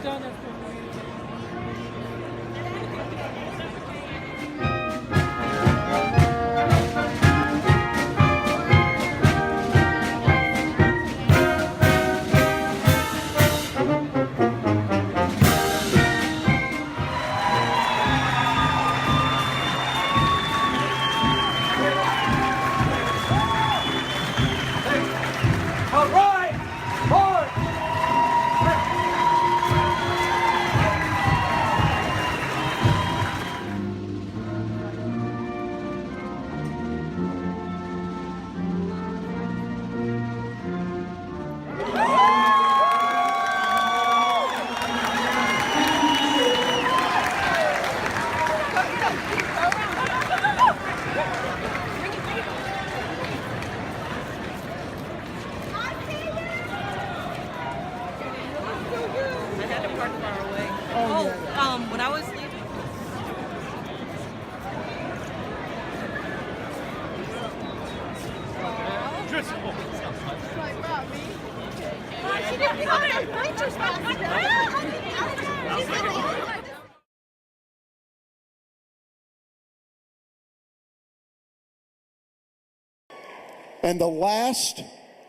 done it for me. When I was leaving. And the last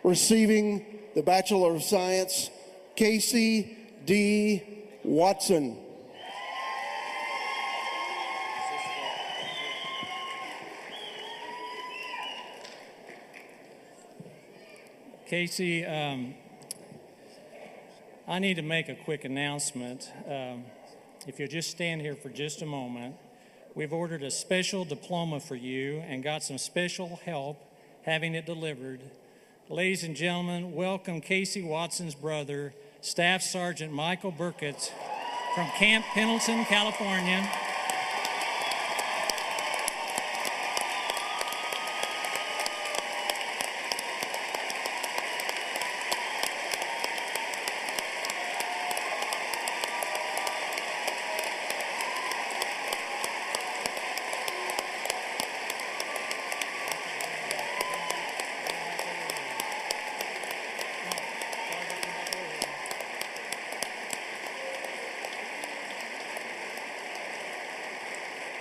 receiving the Bachelor of Science, Casey D. Watson. Casey, I need to make a quick announcement. If you'll just stand here for just a moment. We've ordered a special diploma for you and got some special help having it delivered. Ladies and gentlemen, welcome Casey Watson's brother, Staff Sergeant Michael Burkett from Camp Pendleton, California.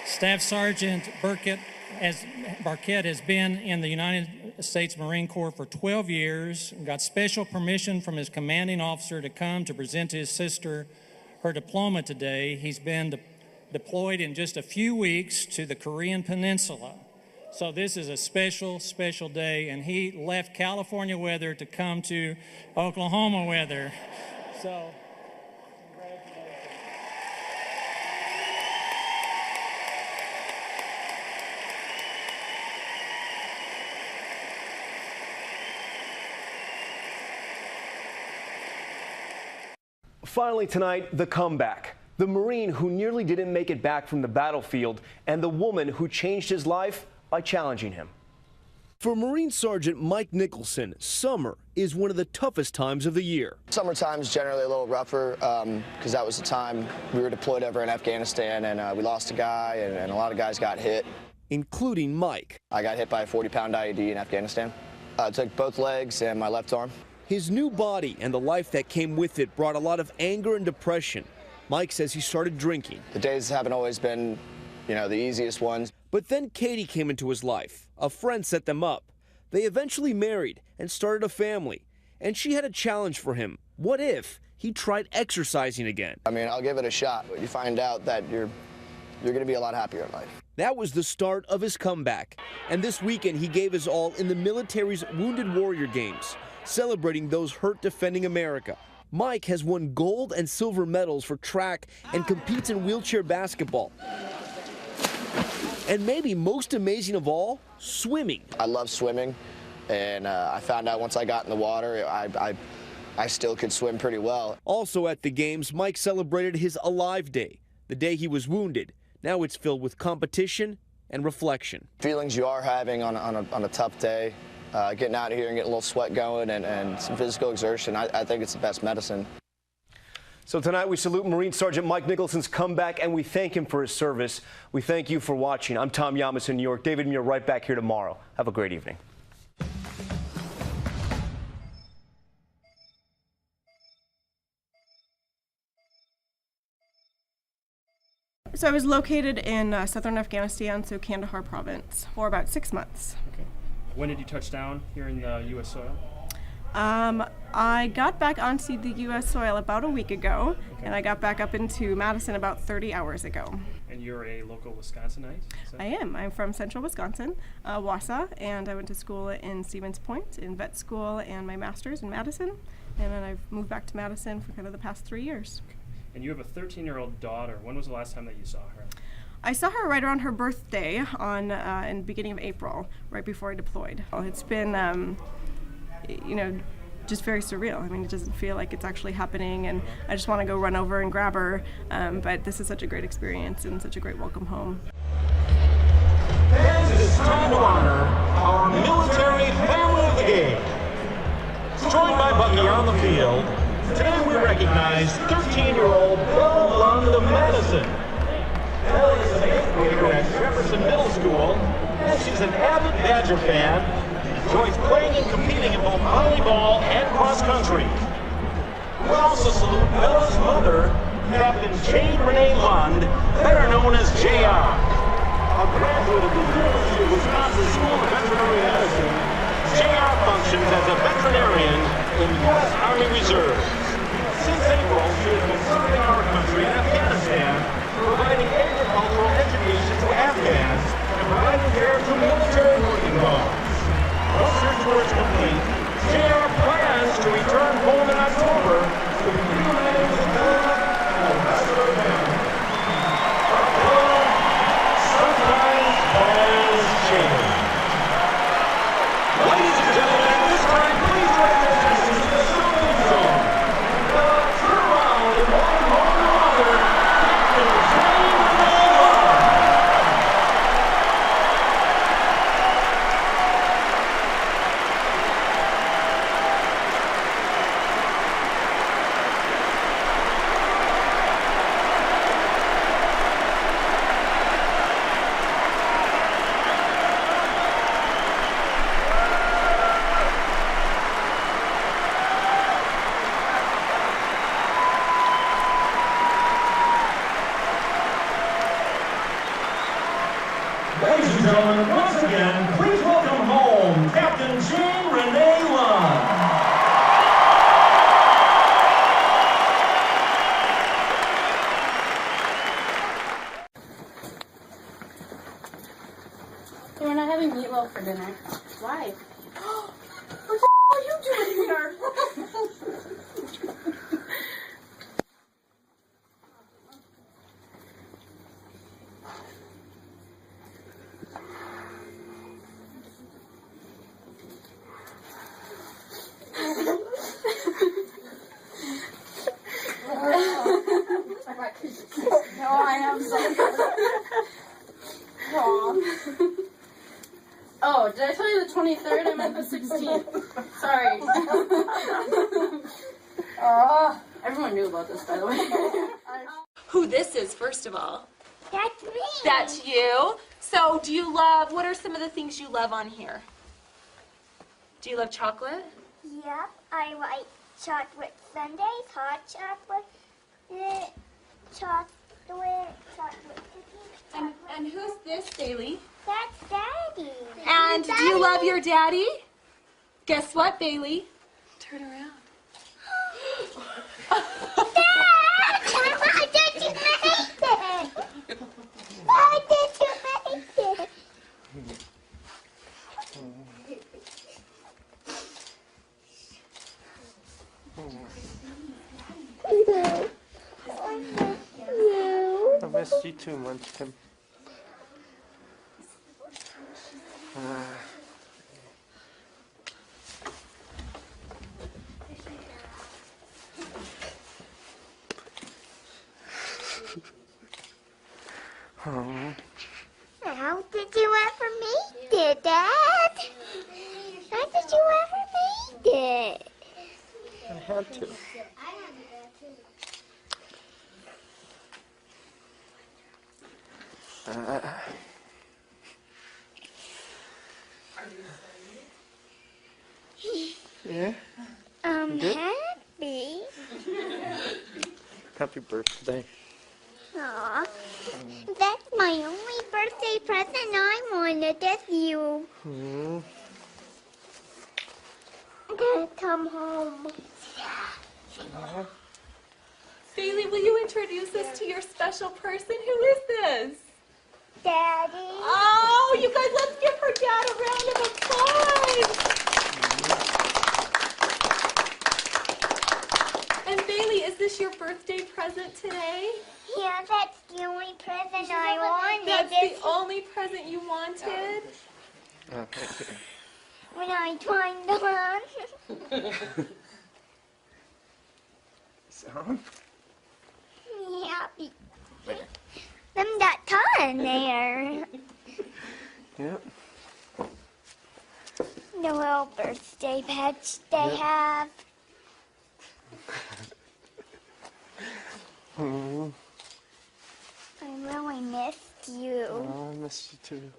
Staff Sergeant Burkett has been in the United States Marine Corps for 12 years, got special permission from his commanding officer to come to present to his sister her diploma today. He's been deployed in just a few weeks to the Korean Peninsula. So this is a special, special day, and he left California weather to come to Oklahoma weather. So, congratulations. Finally tonight, the comeback. The Marine who nearly didn't make it back from the battlefield, and the woman who changed his life by challenging him. For Marine Sergeant Mike Nicholson, summer is one of the toughest times of the year. Summertime's generally a little rougher because that was the time we were deployed over in Afghanistan, and we lost a guy, and a lot of guys got hit. Including Mike. I got hit by a 40-pound IED in Afghanistan. I took both legs and my left arm. His new body and the life that came with it brought a lot of anger and depression. Mike says he started drinking. The days haven't always been, the easiest ones. But then Katie came into his life. A friend set them up. They eventually married and started a family. And she had a challenge for him. What if he tried exercising again? I'll give it a shot. You find out that you're going to be a lot happier in life. That was the start of his comeback. And this weekend he gave his all in the military's Wounded Warrior Games, celebrating those hurt defending America. Mike has won gold and silver medals for track and competes in wheelchair basketball. And maybe most amazing of all, swimming. I love swimming, and I found out once I got in the water, I still could swim pretty well. Also at the games, Mike celebrated his Alive Day, the day he was wounded. Now it's filled with competition and reflection. Feelings you are having on a tough day, getting out of here and getting a little sweat going and some physical exertion, I think it's the best medicine. So tonight we salute Marine Sergeant Mike Nicholson's comeback and we thank him for his service. We thank you for watching. I'm Tom Yamas in New York. David Muir right back here tomorrow. Have a great evening. So I was located in southern Afghanistan, so Kandahar province, for about 6 months. Okay. When did you touch down here in the U.S. soil? I got back onto the U.S. soil about a week ago, and I got back up into Madison about 30 hours ago. And you're a local Wisconsinite? I am. I'm from central Wisconsin, Wausau, and I went to school in Stevens Point, in vet school, and my master's in Madison. And then I've moved back to Madison for kind of the past 3 years. Okay. And you have a 13-year-old daughter. When was the last time that you saw her? I saw her right around her birthday in the beginning of April, right before I deployed. It's been, just very surreal. I mean, it doesn't feel like it's actually happening, and I just want to go run over and grab her. But this is such a great experience and such a great welcome home. Fans, it is time to honor our military family of the game. Joined by Bucky on the field, today we recognize 13-year-old Bella Lund of Madison. Bella is an 8th grader at Jefferson Middle School, and she's an avid Badger fan. Enjoys playing and competing in both volleyball and cross country. We also salute Bella's mother, Captain Jane Renee Lund, better known as JR. A graduate of the University of Wisconsin School of Veterinary Medicine, JR functions as a veterinarian in U.S. Army Reserve. Since April, she has been serving our country in Afghanistan, providing agricultural education to Afghans and providing care to military working dogs. Once her tour is complete, JR plans to return home in October to be reunited with Bella and the rest of her family. Bella, sometimes plans change. Ladies and gentlemen, at this time, please direct your attention to the showing zone. Bella, turn around and welcome home your mother, Captain Jane Renee Lund. Ladies and gentlemen, once again, please welcome home Captain Jane Renee Lund. We're not having meatloaf for dinner. Why? What the are you doing here? No, I have some. Oh, did I tell you the 23rd? I meant the 16th. Sorry. Everyone knew about this, by the way. Who this is, first of all. That's me. That's you. So what are some of the things you love on here? Do you love chocolate? Yep, I like chocolate sundaes, hot chocolate, chocolate cookies. And who's this, Bailey? That's Daddy. And do you love your daddy? Guess what, Bailey? Turn around. Dad! Why did you make it? Why did you make it? I missed you too much, Tim. How did you ever make it, Dad? How did you ever make it? I had to. Yeah? I'm Good? happy. Happy birthday. Aw, that's my only birthday present I wanted. That's you. Hmm. I'm gonna come home. Bailey, will you introduce us to your special person? Who is this? Daddy. Oh, you guys, let's give her dad a round of applause. And Bailey, is this your birthday present today? Yeah, that's the only present I wanted. That's the only present you wanted? When I turned on. So? Yeah. Them got ton there. Yep. The little birthday patch they have. Hmm. I really missed you. Oh, I missed you too.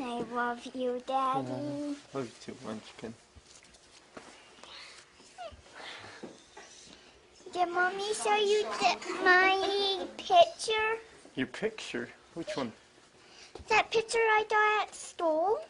I love you, Daddy. Love you too, Munchkin. Did Mommy show you my picture? Your picture? Which one? That picture I got at school?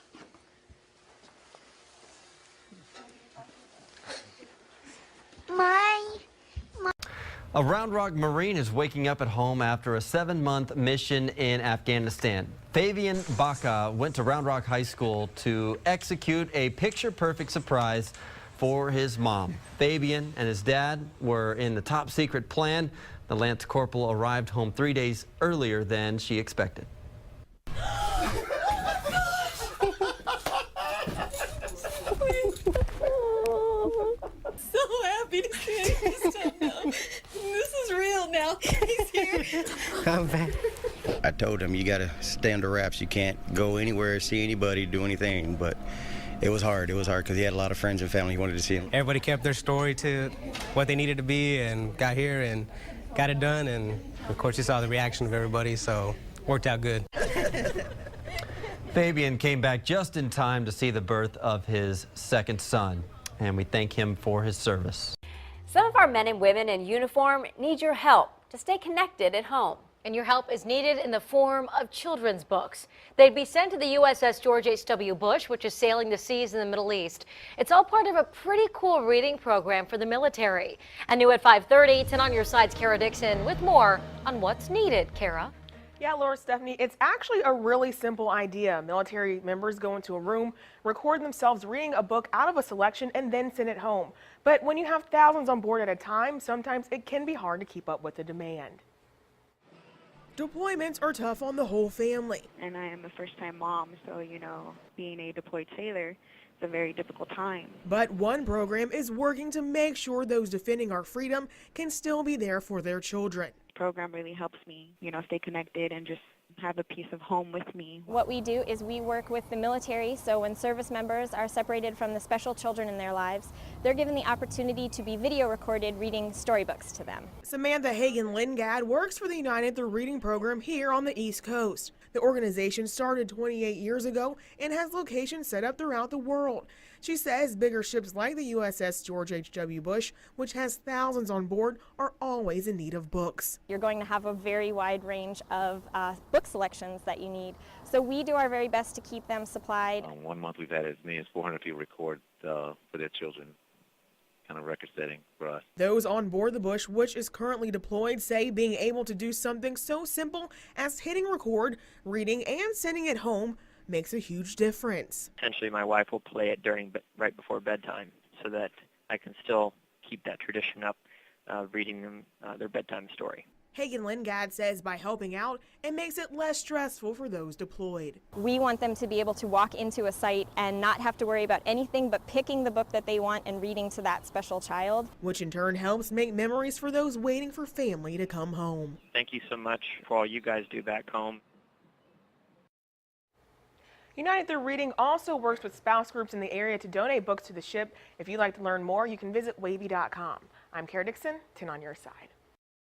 A Round Rock Marine is waking up at home after a 7-month mission in Afghanistan. Fabian Baca went to Round Rock High School to execute a picture-perfect surprise for his mom. Fabian and his dad were in the top secret plan. The Lance Corporal arrived home 3 days earlier than she expected. So happy to see him this time. This is real now. He's here. I'm back. I told him, you got to stay under wraps. You can't go anywhere, see anybody, do anything. But it was hard. It was hard because he had a lot of friends and family who wanted to see him. Everybody kept their story to what they needed to be and got here and got it done. And, of course, you saw the reaction of everybody, so worked out good. Fabian came back just in time to see the birth of his second son, and we thank him for his service. Some of our men and women in uniform need your help to stay connected at home. And your help is needed in the form of children's books. They'd be sent to the USS George H.W. Bush, which is sailing the seas in the Middle East. It's all part of a pretty cool reading program for the military. And new at 5:30, 10 on your side's Kara Dixon with more on what's needed. Kara? Yeah, Laura, Stephanie, it's actually a really simple idea. Military members go into a room, record themselves reading a book out of a selection, and then send it home. But when you have thousands on board at a time, sometimes it can be hard to keep up with the demand. Deployments are tough on the whole family. And I am a first-time mom, so, being a deployed sailor is a very difficult time. But one program is working to make sure those defending our freedom can still be there for their children. The program really helps me, stay connected and just have a piece of home with me. What we do is we work with the military, so when service members are separated from the special children in their lives, they're given the opportunity to be video recorded reading storybooks to them. Samantha Hagen-Lingad works for the United through Reading program here on the East Coast. The organization started 28 years ago and has locations set up throughout the world. She says bigger ships like the USS George H.W. Bush, which has thousands on board, are always in need of books. You're going to have a very wide range of book selections that you need. So we do our very best to keep them supplied. 1 month we've had as many as 400 people record for their children. Kind of record setting for us. Those on board the Bush, which is currently deployed, say being able to do something so simple as hitting record, reading, and sending it home makes a huge difference. Essentially, my wife will play it right before bedtime so that I can still keep that tradition up, reading them their bedtime story. Hagen-Lingad says by helping out, it makes it less stressful for those deployed. We want them to be able to walk into a site and not have to worry about anything but picking the book that they want and reading to that special child. Which in turn helps make memories for those waiting for family to come home. Thank you so much for all you guys do back home. United Through Reading also works with spouse groups in the area to donate books to the ship. If you'd like to learn more, you can visit wavy.com. I'm Kara Dixon, 10 on your side.